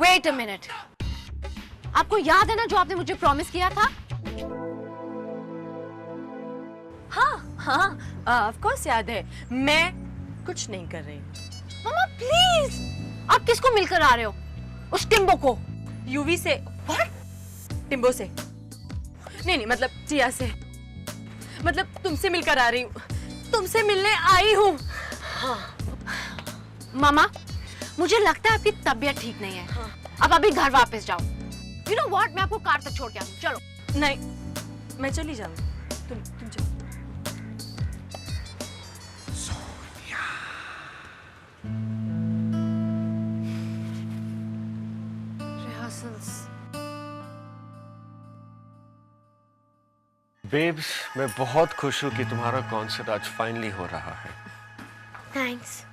Wait a minute, आपको याद है ना जो आपने मुझे प्रॉमिस किया था? हाँ हाँ, ऑफ कोर्स याद है। मैं कुछ नहीं कर रही। मम्मा प्लीज, आप किसको मिलकर आ रहे हो? उस टिम्बो को? यूवी से? व्हाट? टिम्बो से? नहीं, मतलब टिया से। मतलब तुमसे मिलकर आ रही हूँ, तुमसे मिलने आई हूँ। हाँ। मामा, मुझे लगता है आपकी तबीयत ठीक नहीं है। हाँ। अब अभी घर वापस जाओ। यू नो व्हाट, मैं आपको कार तक छोड़ के आऊँ। चलो। नहीं, मैं चली जाऊँ। तुम चलो। बेब्स, मैं बहुत खुश हूँ कि तुम्हारा कॉन्सर्ट आज फाइनली हो रहा है। थैंक्स।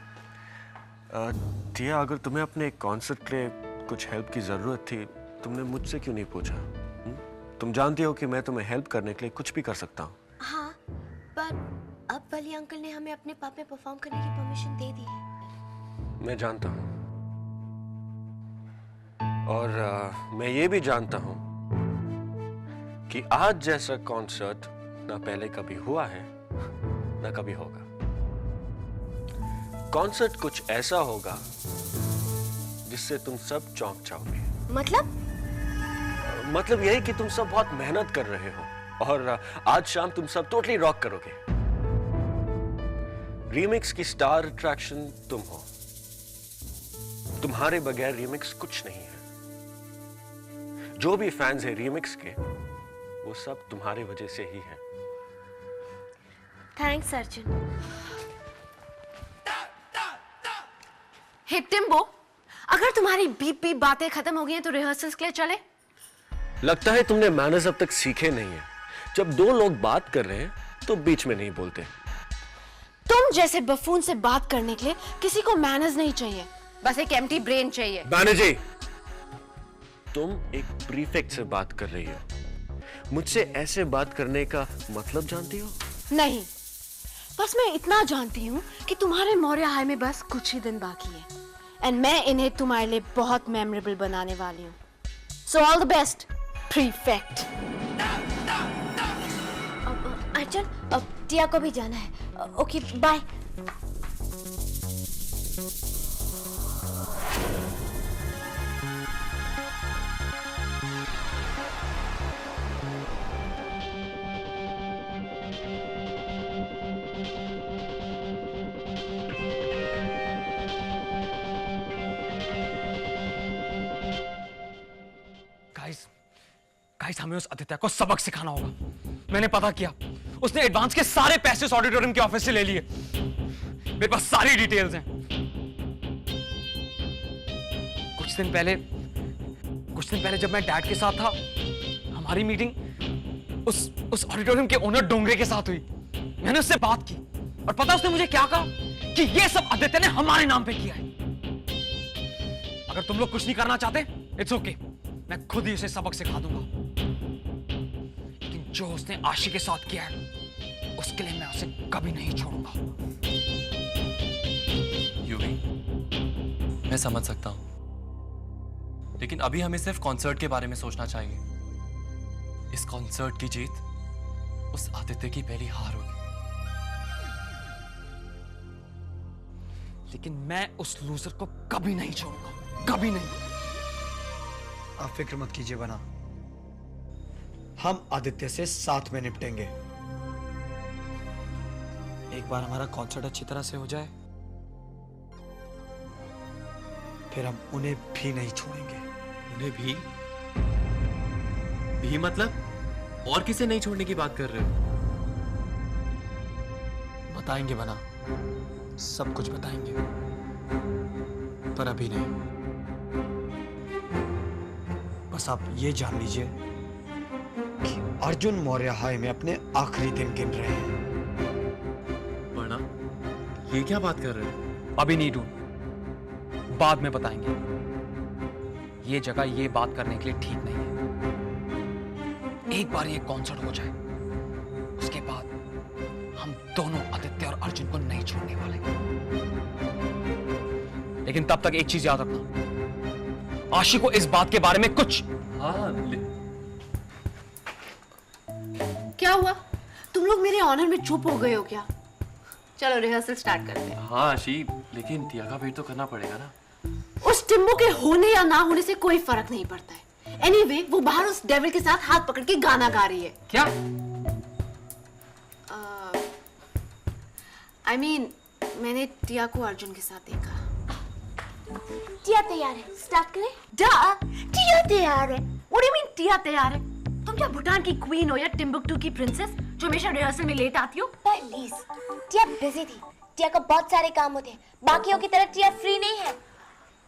टिया, अगर तुम्हें अपने कॉन्सर्ट के लिए कुछ हेल्प की जरूरत थी, तुमने मुझसे क्यों नहीं पूछा? तुम जानती हो कि मैं तुम्हें हेल्प करने के लिए कुछ भी कर सकता हूँ। हाँ, पर अब वली अंकल ने हमें अपने पब में परफॉर्म करने की परमिशन दे दी है। मैं जानता हूँ, और मैं ये भी जानता हूँ कि आज जैसा कॉन्सर्ट ना पहले कभी हुआ है ना कभी होगा। कॉन्सर्ट कुछ ऐसा होगा जिससे तुम सब चौंक जाओगे। मतलब यही कि तुम सब बहुत मेहनत कर रहे हो और आज शाम तुम सब टोटली रॉक करोगे। रीमिक्स की स्टार अट्रैक्शन तुम हो। तुम्हारे बगैर रीमिक्स कुछ नहीं है। जो भी फैंस हैं रीमिक्स के, वो सब तुम्हारे वजह से ही है। थैंक्स अर्जुन। हे टिम्बो, अगर तुम्हारी बीप बीप बातें खत्म हो गई हैं तो रिहर्सल्स के लिए चले? लगता है तुमने मैनर्स अब तक सीखे नहीं है। जब दो लोग बात कर रहे हैं तो बीच में नहीं बोलते। तुम जैसे बफून से बात करने के लिए किसी को मैनर्स नहीं चाहिए, बस एक एम्प्टी ब्रेन चाहिए। बैनर्जी, तुम एक प्रीफेक्ट से बात कर रही हो। मुझसे ऐसे बात करने का मतलब जानती हो? नहीं, बस मैं इतना जानती हूँ कि तुम्हारे मौर्य हाई में बस कुछ ही दिन बाकी है, एंड मैं इन्हें तुम्हारे लिए बहुत मेमोरेबल बनाने वाली हूँ। So all the best, prefect. Arjun, अब टिया को भी जाना है। Okay, bye. गाइस, हमें उस आदित्य को सबक सिखाना होगा। मैंने पता किया, उसने एडवांस के सारे पैसे उस ऑडिटोरियम के ऑफिस से ले लिए। मेरे पास सारी डिटेल्स हैं। कुछ दिन पहले जब मैं डैड के साथ था, हमारी मीटिंग उस ऑडिटोरियम के ओनर डोंगरे के साथ हुई। मैंने उससे बात की और पता उसने मुझे क्या कहा कि ये सब आदित्य ने हमारे नाम पे किया है। अगर तुम लोग कुछ नहीं करना चाहते, इट्स ओके, मैं खुद ही उसे सबक सिखा दूंगा। लेकिन जो उसने आशी के साथ किया है, उसके लिए मैं उसे कभी नहीं छोड़ूंगा। यूवी, मैं समझ सकता हूं, लेकिन अभी हमें सिर्फ कॉन्सर्ट के बारे में सोचना चाहिए। इस कॉन्सर्ट की जीत उस आदित्य की पहली हार होगी। लेकिन मैं उस लूजर को कभी नहीं छोड़ूंगा, कभी नहीं। आप फिक्र मत कीजिए बना, हम आदित्य से साथ में निपटेंगे। एक बार हमारा कॉन्सर्ट अच्छी तरह से हो जाए, फिर हम उन्हें भी नहीं छोड़ेंगे। उन्हें भी मतलब? और किसे नहीं छोड़ने की बात कर रहे हो? बताएंगे बना, सब कुछ बताएंगे, पर अभी नहीं। बस आप ये जान लीजिए कि अर्जुन मौर्य हाई में अपने आखिरी दिन गिन रहे हैं। बना, ये क्या बात कर रहे हो? अभी नहीं ढूंढ, बाद में बताएंगे। ये जगह ये बात करने के लिए ठीक नहीं है। एक बार ये कॉन्सर्ट हो जाए, उसके बाद दोनों आदित्य और अर्जुन को नहीं छोड़ने वाले। लेकिन तब तक एक चीज याद रखना, आशी को इस बात के बारे में कुछ। हाँ क्या हुआ? तुम लोग मेरे ऑनर में चुप हो गए हो क्या? चलो रिहर्सल स्टार्ट करते हैं। हाँ आशी, लेकिन टिया का वेट तो करना पड़ेगा ना। उस टिम्बो के होने या ना होने से कोई फर्क नहीं पड़ता है। एनीवे, वो बाहर उस डेविल के साथ हाथ पकड़ के गाना गा रही है। क्या? I mean, मैंने टिया को अर्जुन के साथ देखा। टिया तैयार है, स्टार्ट करें? टिया तैयार है? What do you mean टिया तैयार है? तुम क्या भूटान की क्वीन हो या टिम्बुक्टू की प्रिंसेस जो हमेशा रिहर्सल में लेट आती हो? प्लीज, टिया बिजी थी। टिया को बहुत सारे काम होते हैं, बाकियों की तरह टिया फ्री नहीं है।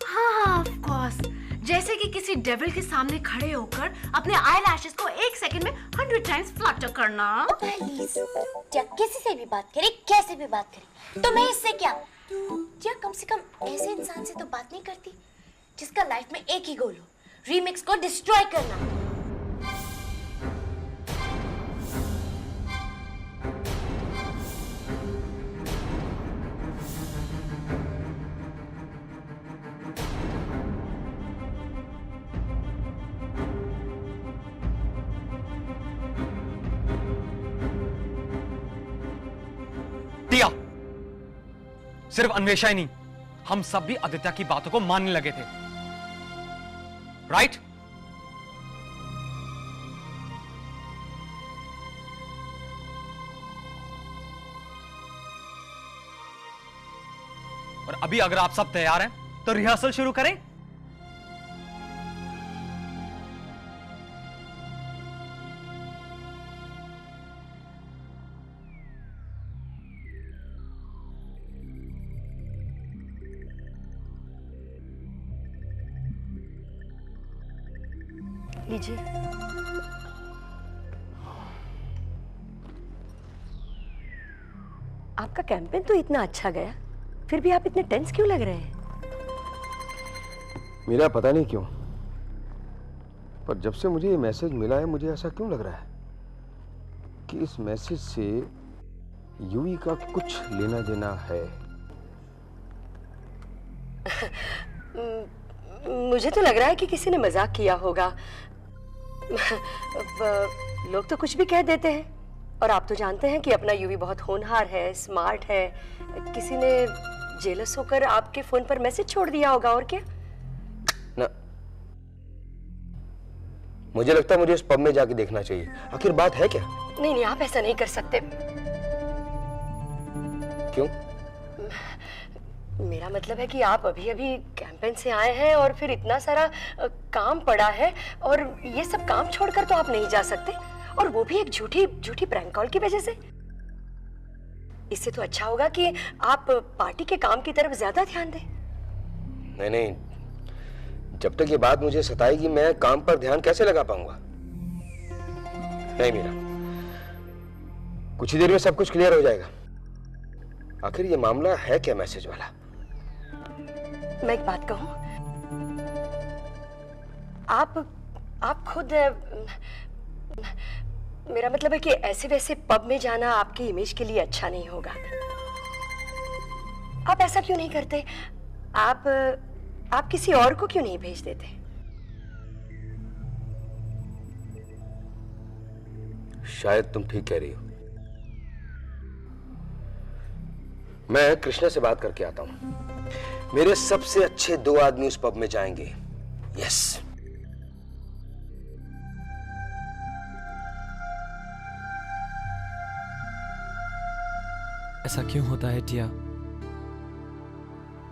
हाँ, of course. जैसे कि किसी डेविल के सामने खड़े होकर अपने आईलैशेस को 1 सेकंड में 100 टाइम्स फ्लटर करना। प्लीज, टिया किसी से भी बात करे, कैसे भी बात करे, तो मैं इससे क्या? टिया कम से कम ऐसे इंसान से तो बात नहीं करती जिसका लाइफ में एक ही गोल हो, रीमिक्स को डिस्ट्रॉय करना। टिया, सिर्फ अन्वेषा ही नहीं, हम सब भी आदित्य की बातों को मानने लगे थे, राइट? और अभी अगर आप सब तैयार हैं तो रिहर्सल शुरू करें। लीजिए। आपका कैंपेन तो इतना अच्छा गया, फिर भी आप इतने टेंस क्यों लग रहे हैं? मेरा पता नहीं क्यों, पर जब से मुझे ये मैसेज मिला है, मुझे ऐसा क्यों लग रहा है कि इस मैसेज से यूवी का कुछ लेना देना है। मुझे तो लग रहा है कि किसी ने मजाक किया होगा। लोग तो कुछ भी कह देते हैं, और आप तो जानते हैं कि अपना यूवी बहुत होनहार है, स्मार्ट है। किसी ने जेलस होकर आपके फोन पर मैसेज छोड़ दिया होगा, और क्या? ना, मुझे लगता है मुझे उस पब में जाके देखना चाहिए, आखिर बात है क्या? नहीं नहीं, आप ऐसा नहीं कर सकते। क्यों? मेरा मतलब है कि आप अभी अभी कैंपेन से आए हैं और फिर इतना सारा काम पड़ा है, और ये सब काम छोड़कर तो आप नहीं जा सकते, और वो भी एक झूठी प्रैंक कॉल की वजह से। इससे तो अच्छा होगा कि आप पार्टी के काम की तरफ ज्यादा ध्यान दें। नहीं नहीं, जब तक ये बात मुझे सताएगी मैं काम पर ध्यान कैसे लगा पाऊंगा? नहीं मीरा, कुछ ही देर में सब कुछ क्लियर हो जाएगा। आखिर ये मामला है क्या मैसेज वाला? मैं एक बात कहूं, आप खुद, मेरा मतलब है कि ऐसे वैसे पब में जाना आपकी इमेज के लिए अच्छा नहीं होगा। आप ऐसा क्यों नहीं करते? आप किसी और को क्यों नहीं भेज देते? शायद तुम ठीक कह रही हो। मैं कृष्णा से बात करके आता हूं। मेरे सबसे अच्छे 2 आदमी उस पब में जाएंगे। यस। ऐसा क्यों होता है टिया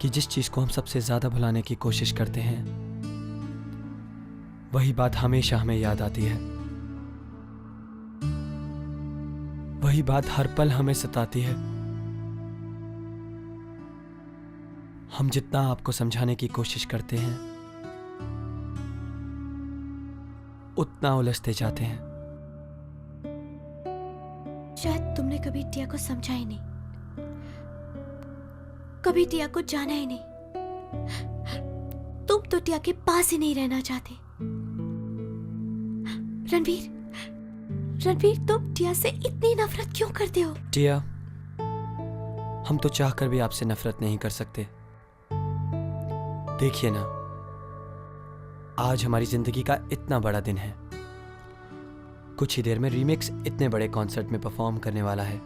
कि जिस चीज को हम सबसे ज्यादा भुलाने की कोशिश करते हैं, वही बात हमेशा हमें याद आती है, वही बात हर पल हमें सताती है। हम जितना आपको समझाने की कोशिश करते हैं, उतना उलझते जाते हैं। शायद तुमने कभी टिया को समझा ही नहीं, कभी टिया को जाना ही नहीं। तुम तो टिया के पास ही नहीं रहना चाहते। रणवीर, तुम टिया से इतनी नफरत क्यों करते हो? टिया, हम तो चाहकर भी आपसे नफरत नहीं कर सकते। देखिए ना, आज हमारी जिंदगी का इतना बड़ा दिन है। कुछ ही देर में रीमिक्स इतने बड़े कॉन्सर्ट में परफॉर्म करने वाला है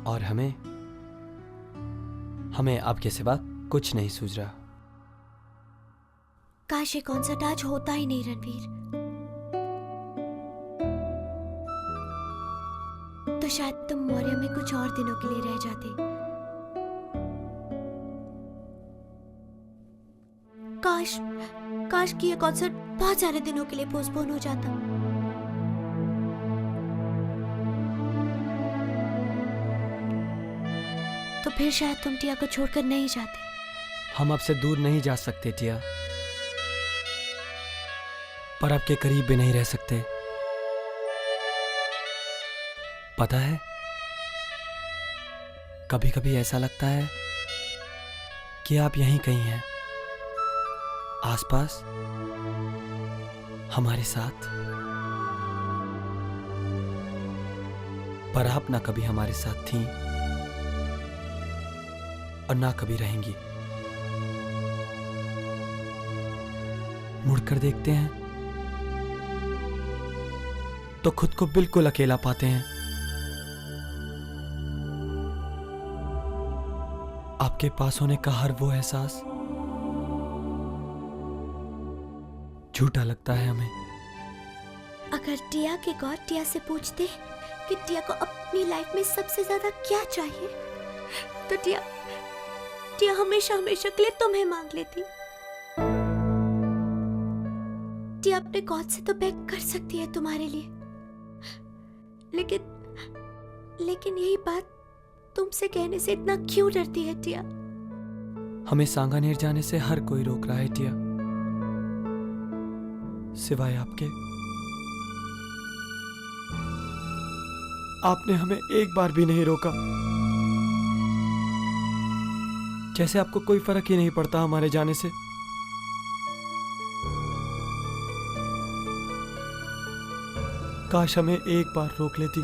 और हमें आपके सिवा कुछ नहीं सूझ रहा। काश ये कॉन्सर्ट आज होता ही नहीं रणवीर, तो शायद तुम मौर्य में कुछ और दिनों के लिए रह जाते। काश कि ये कॉन्सर्ट बहुत सारे दिनों के लिए पोस्टपोन हो जाता। तो फिर शायद तुम टिया को छोड़कर नहीं जाते। हम आपसे दूर नहीं जा सकते टिया, पर आपके करीब भी नहीं रह सकते। पता है, कभी कभी ऐसा लगता है कि आप यहीं कहीं हैं, आसपास, हमारे साथ, पर आप ना कभी हमारे साथ थीं और ना कभी रहेंगी। मुड़कर देखते हैं तो खुद को बिल्कुल अकेला पाते हैं। आपके पास होने का हर वो एहसास झूठा लगता है हमें। अगर टिया के गॉड टिया से पूछते कि टिया को अपनी लाइफ में सबसे ज्यादा क्या चाहिए, तो टिया हमेशा के लिए तुम्हें मांग लेती। टिया अपने गॉड से तो बेग कर सकती है तुम्हारे लिए, लेकिन यही बात तुमसे कहने से इतना क्यों डरती है टिया? हमें सांगानेर जाने से हर कोई रोक रहा है टिया, सिवाय आपके। आपने हमें एक बार भी नहीं रोका, जैसे आपको कोई फर्क ही नहीं पड़ता हमारे जाने से। काश हमें एक बार रोक लेती,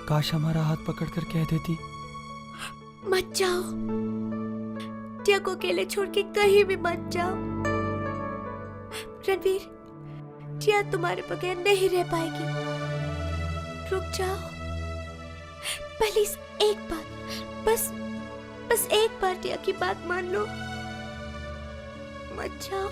काश हमारा हाथ पकड़कर कह देती, मत जाओ, टिया को अकेले छोड़ के कहीं भी मत जाओ। रणवीर, टिया तुम्हारे बगैर नहीं रह पाएगी। रुक जाओ, प्लीज एक बार, बस एक बार टिया की बात मान लो, मत जाओ।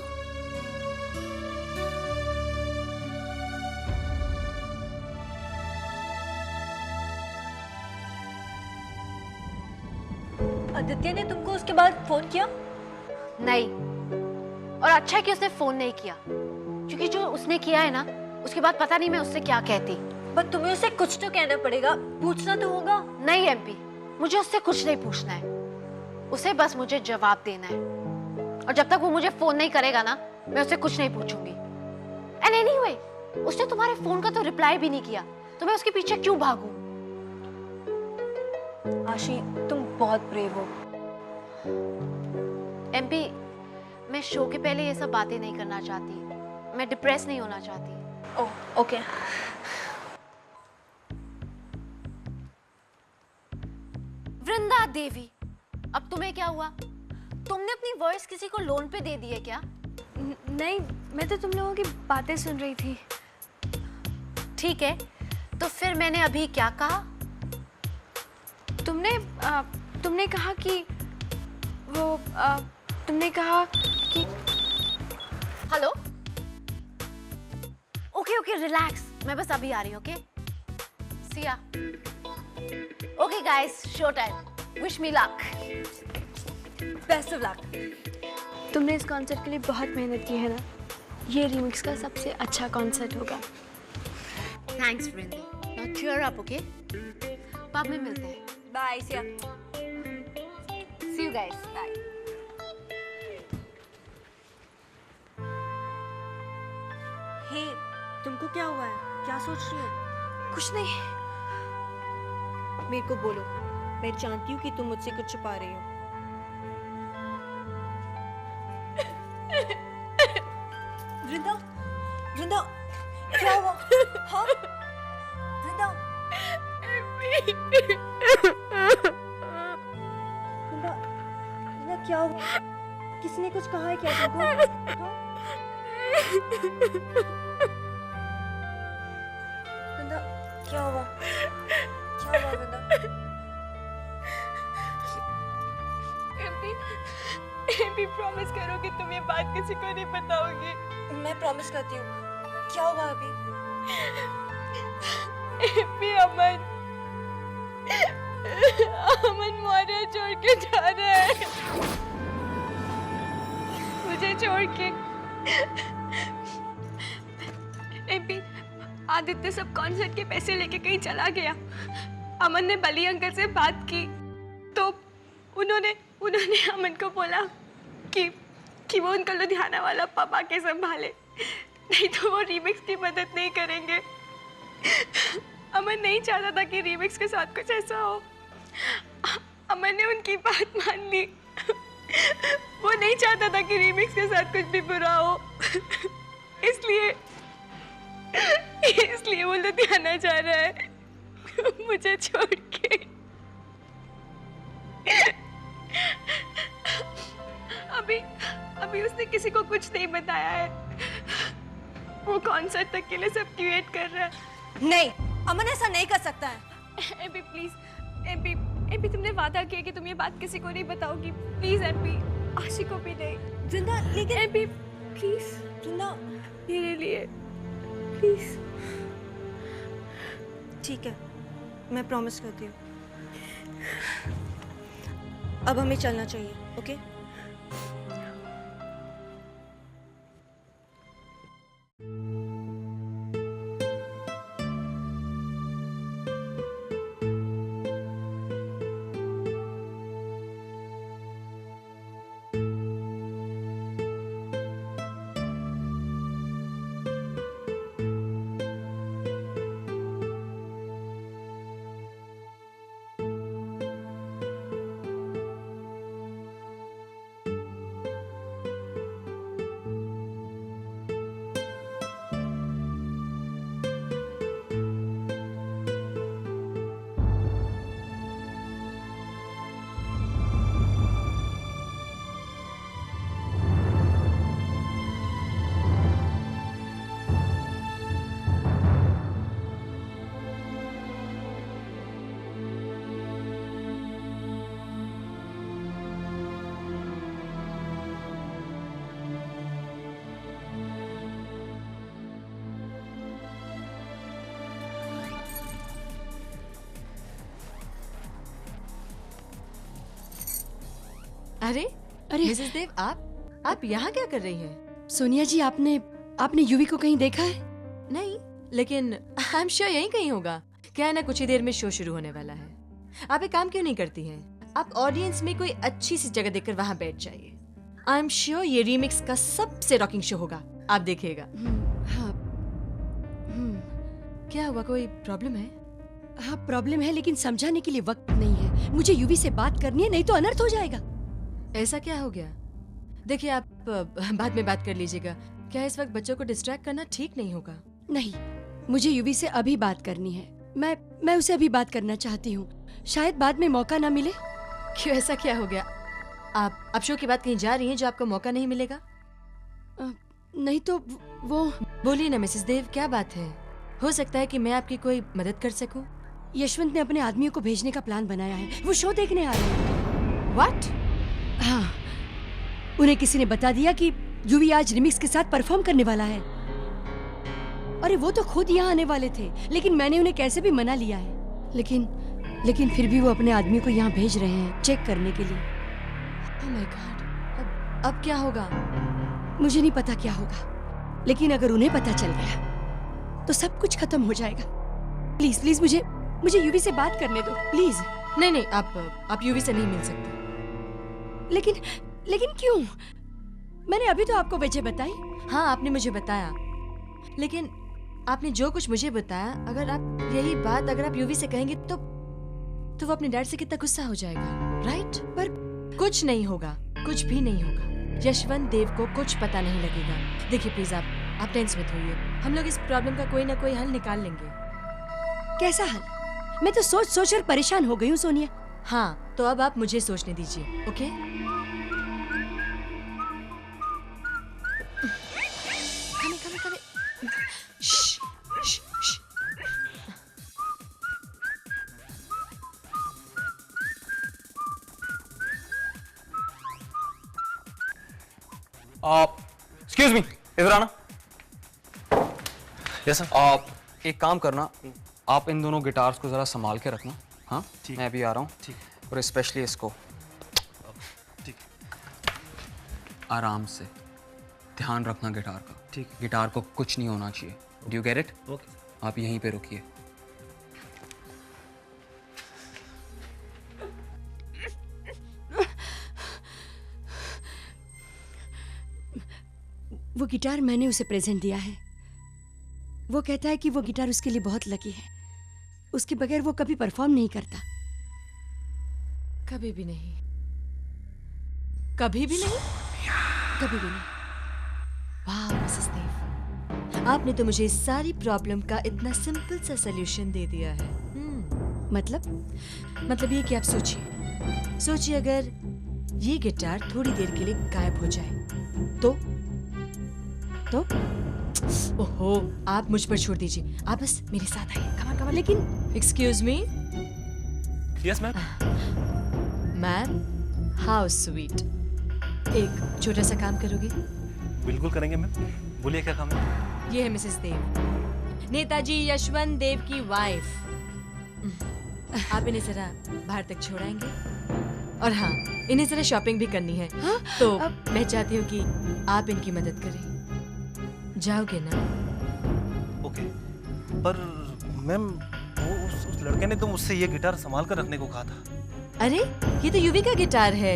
आदित्य ने तुमको उसके बाद फोन किया? नहीं, और अच्छा है कि उसने फोन नहीं किया, क्योंकि जो उसने किया है ना, उसके बाद पता नहीं मैं उससे क्या कहती। बट तुम्हें उसे कुछ तो कहना पड़ेगा, पूछना तो होगा। नहीं एमपी, मुझे उससे कुछ नहीं पूछना है, उसे बस मुझे जवाब देना है, और जब तक वो मुझे फोन नहीं करेगा ना, मैं उससे कुछ नहीं पूछूंगी। एंड एनीवे, उसने तुम्हारे फोन का तो रिप्लाई भी नहीं किया, तो मैं उसके पीछे क्यों भागूं? आशी, तुम बहुत ब्रेव हो। एमपी, मैं शो के पहले ये सब बातें नहीं करना चाहती, मैं डिप्रेस नहीं होना चाहती। ओह, ओके। वृंदा देवी, अब तुम्हें क्या हुआ? तुमने अपनी वॉइस किसी को लोन पे दे दी है क्या? नहीं, मैं तो तुम लोगों की बातें सुन रही थी। ठीक है, तो फिर मैंने अभी क्या कहा? तुमने कहा कि तुमने कहा कि हेलो, ओके रिलैक्स, मैं बस अभी आ रही हूँ। ओके, सी या। Okay guys, show time, wish me luck, best of luck. तुमने इस कॉन्सर्ट के लिए बहुत मेहनत की है ना, ये रीमिक्स का सबसे अच्छा कॉन्सर्ट होगा। Thanks Vrinda, now cheer up. Okay, बाद में मिलते हैं। Bye Siya. See you guys, bye. Hey, तुमको क्या हुआ है? क्या सोच रही हो? कुछ नहीं। मेरे को बोलो, मैं जानती हूँ कि तुम मुझसे कुछ छुपा रही हो। वृंदा, क्या हुआ? हाँ? क्या हुआ? किसने कुछ कहा है क्या तुमको? वृंदा, क्या हुआ? क्या हुआ वृंदा? एम्पी प्रॉमिस करो कि तुम ये बात किसी को नहीं बताओगी। मैं प्रॉमिस करती हूँ। क्या हुआ अभी? एम्पी अमन मौर्य छोड़ के जा रहा है, मुझे छोड़ के। एम्पी, आदित्य सब कॉन्सर्ट के पैसे लेके कहीं चला गया। अमन ने बली अंकल से बात की तो उन्होंने अमन को बोला कि वो उनका लुधियाना वाला पापा के संभाले, नहीं तो वो रीमिक्स की मदद नहीं करेंगे। अमन नहीं चाहता था कि रीमिक्स के साथ कुछ ऐसा हो। अमन ने उनकी बात मान ली। वो नहीं चाहता था कि रीमिक्स के साथ कुछ भी बुरा हो, इसलिए वो लुधियाना जा रहा है मुझे छोड़ के। अभी उसने किसी को कुछ नहीं बताया है। वो कॉन्सर्ट तक के लिए सबकी वेट कर रहा है। नहीं, अमन ऐसा नहीं कर सकता है। एम्पी प्लीज, एम्पी तुमने वादा किया कि तुम ये बात किसी को नहीं बताओगी। प्लीज एम्पी, आशी को भी नहीं। वृंदा, लेकिन एम्पी प्लीज, वृंदा, मेरे लिए प्लीज। ठीक है, मैं प्रॉमिस करती हूँ। अब हमें चलना चाहिए, ओके? अरे मिसेस देव, आप यहाँ क्या कर रही हैं? सोनिया जी, आपने यूवी को कहीं देखा है? नहीं, लेकिन आई एम श्योर यहीं कहीं होगा। क्या है ना, कुछ ही देर में शो शुरू होने वाला है। आप एक काम क्यों नहीं करती हैं? आप ऑडियंस में कोई अच्छी सी जगह देखकर वहाँ बैठ जाइए। आई एम श्योर ये रीमिक्स का सबसे रॉकिंग शो होगा, आप देखिएगा। हाँ। क्या हुआ, कोई प्रॉब्लम है? हाँ, प्रॉब्लम है, लेकिन समझाने के लिए वक्त नहीं है। मुझे यूवी से बात करनी है, नहीं तो अनर्थ हो जाएगा। ऐसा क्या हो गया? देखिए, आप बाद में बात कर लीजिएगा। क्या इस वक्त बच्चों को डिस्ट्रैक्ट करना ठीक नहीं होगा? नहीं, मुझे यूवी से अभी बात करनी है। मैं उसे अभी बात करना चाहती हूँ। शायद बाद में मौका ना मिले। क्यों, ऐसा क्या हो गया? आप शो के बाद कहीं जा रही हैं जो आपको मौका नहीं मिलेगा? नहीं तो वो। बोलिए ना मिसेस देव, क्या बात है? हो सकता है कि मैं आपकी कोई मदद कर सकूं। यशवंत ने अपने आदमियों को भेजने का प्लान बनाया है। वो शो देखने आ रहे हैं। व्हाट? हाँ, उन्हें किसी ने बता दिया कि यूवी आज रिमिक्स के साथ परफॉर्म करने वाला है। अरे वो तो खुद यहाँ आने वाले थे, लेकिन मैंने उन्हें कैसे भी मना लिया है। लेकिन फिर भी वो अपने आदमी को यहाँ भेज रहे हैं चेक करने के लिए। ओह माय गॉड, अब क्या होगा? मुझे नहीं पता क्या होगा, लेकिन अगर उन्हें पता चल गया तो सब कुछ खत्म हो जाएगा। प्लीज प्लीज मुझे यूवी से बात करने दो, प्लीज। नहीं, आप यूवी से नहीं मिल सकते। लेकिन क्यों? मैंने अभी तो आपको वजह बताई। हाँ, आपने मुझे बताया, लेकिन आपने जो कुछ मुझे बताया, अगर आप यूवी से कहेंगे तो वो अपने डैड से कितना गुस्सा हो जाएगा, राइट? पर कुछ नहीं होगा, कुछ भी नहीं होगा। यशवंत देव को कुछ पता नहीं लगेगा। देखिए प्लीज, आप टेंस मत होइए। हम लोग इस प्रॉब्लम का कोई ना कोई हल निकाल लेंगे। कैसा हल? मैं तो सोच सोच कर परेशान हो गई हूँ सोनिया। हाँ, तो अब आप मुझे सोचने दीजिए, okay? Come. Shh. Excuse me, इधर आना। Yes sir. आप एक काम करना, आप इन दोनों गिटार्स को जरा संभाल के रखना। हाँ, मैं अभी आ रहा हूँ। ठीक। और स्पेशली इसको। ठीक। आराम से ध्यान रखना गिटार का। ठीक। गिटार को कुछ नहीं होना चाहिए। Do you get it? Okay. आप यहीं पे रुकिए। वो गिटार मैंने उसे प्रेजेंट दिया है। वो कहता है कि वो गिटार उसके लिए बहुत लकी है। उसके बगैर वो कभी परफॉर्म नहीं करता। कभी भी नहीं। कभी भी नहीं? कभी भी नहीं। वाह मिसेस देव, आपने तो मुझे इस सारी प्रॉब्लम का इतना सिंपल सा सलूशन दे दिया है। मतलब ये कि आप सोचिए अगर ये गिटार थोड़ी देर के लिए गायब हो जाए तो ओहो, आप मुझ पर छोड़ दीजिए। आप बस मेरे साथ आइए। Come on. लेकिन excuse me. Yes ma'am. Ma'am, how sweet. एक छोटा सा काम करोगे? बिल्कुल करेंगे मैम, बोलिए क्या काम है? ये है मिसेस देव, नेताजी यशवंत देव की वाइफ। आप इन्हें जरा बाहर तक छोड़ाएंगे? और हाँ, इन्हें जरा शॉपिंग भी करनी है। तो मैं चाहती हूँ कि आप इनकी मदद करें। जाओगे ना? ओके, पर मैम वो उस लड़के ने तो मुझसे ये गिटार संभाल कर रखने को कहा था। अरे ये तो युवी का गिटार है।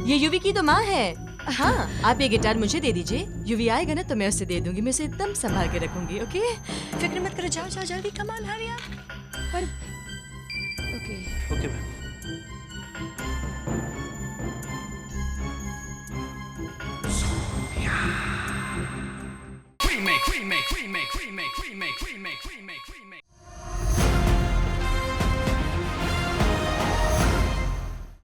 ये युवी की तो माँ है। हाँ, आप ये गिटार मुझे दे दीजिए। युवी आएगा ना तो मैं उसे दे दूंगी। मैं उसे एकदम संभाल के रखूंगी। ओके, फिक्र मत करो। जाओ जल्दी। Come on, hurry up. पर ओके मैम। remake.